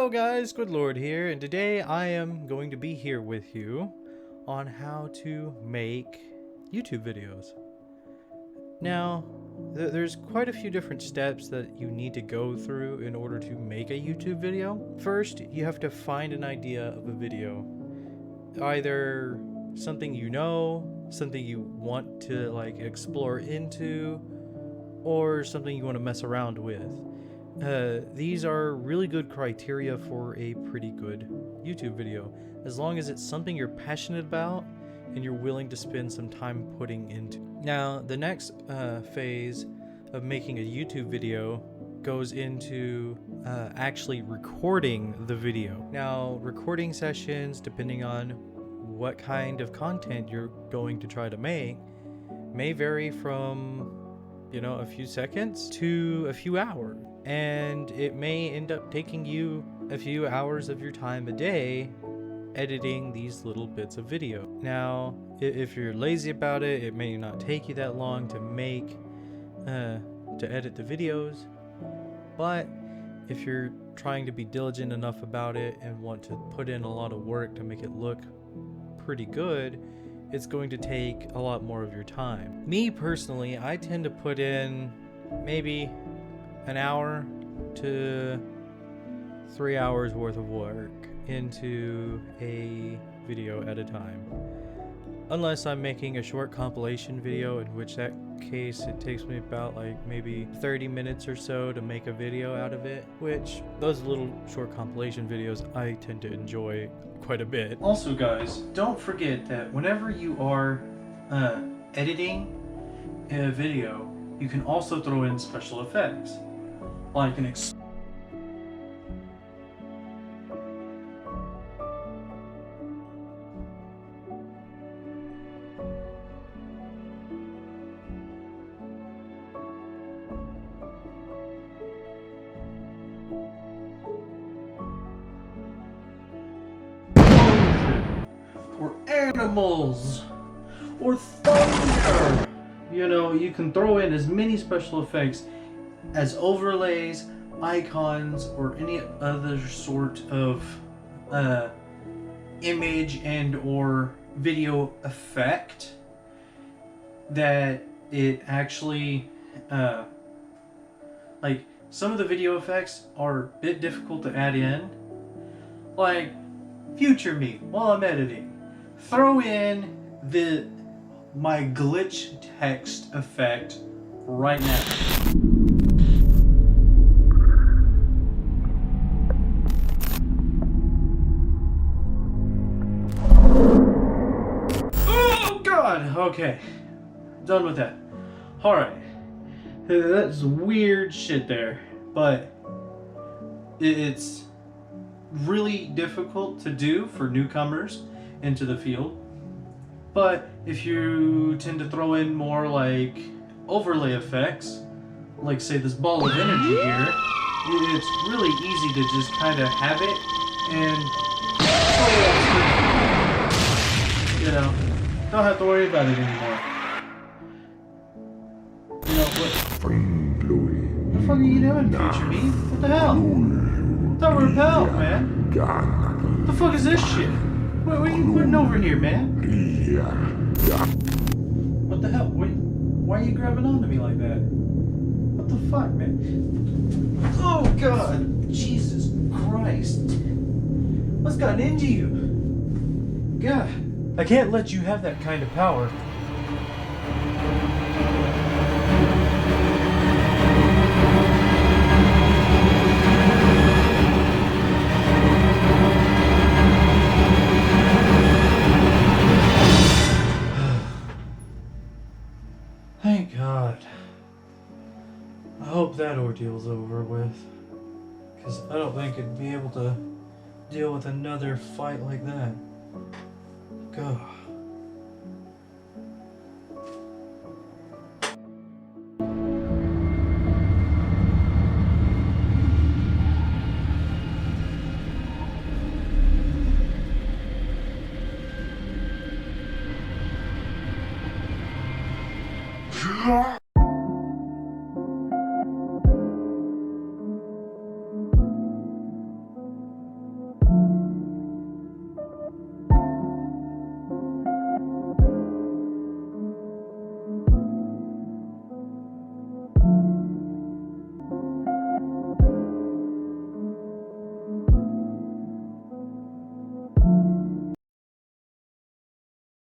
Hello guys, SquidLord here, and today I am going to be here with you on how to make YouTube videos. Now, there's quite a few different steps that you need to go through in order to make a YouTube video. First, you have to find an idea of a video. Either something you know, something you want to like explore into, or something you want to mess around with. These are really good criteria for a pretty good YouTube video, as long as it's something you're passionate about and you're willing to spend some time putting into. Now, the next phase of making a YouTube video goes into actually recording the video. Now, recording sessions, depending on what kind of content you're going to try to make, may vary from, you know, a few seconds to a few hours. And it may end up taking you a few hours of your time a day editing these little bits of video. Now, if you're lazy about it, it may not take you that long to make, to edit the videos. But if you're trying to be diligent enough about it and want to put in a lot of work to make it look pretty good, it's going to take a lot more of your time. Me personally, I tend to put in maybe an hour to 3 hours worth of work into a video at a time. Unless I'm making a short compilation video, in which that case it takes me about like maybe 30 minutes or so to make a video out of it, which those little short compilation videos I tend to enjoy quite a bit. Also guys, don't forget that whenever you are editing a video, you can also throw in special effects, like an or animals or thunder. You know, you can throw in as many special effects as overlays, icons, or any other sort of image and or video effect that it actually like some of the video effects are a bit difficult to add in, like future me while I'm editing. Throw in my glitch text effect right now. Oh God! Okay, done with that. All right, that's weird shit there, but it's really difficult to do for newcomers into the field. But if you tend to throw in more like overlay effects, like say this ball of energy here, it's really easy to just kind of have it and, you know, don't have to worry about it anymore. You know what? What the fuck are you doing, future me? What the hell? I thought we were pals, man. What the fuck is this shit? What are you putting over here, man? What the hell? Why are you grabbing onto me like that? What the fuck, man? Oh God! Jesus Christ! What's gotten into you? God, I can't let you have that kind of power. Thank God. I hope that ordeal's over with, because I don't think I'd be able to deal with another fight like that. God.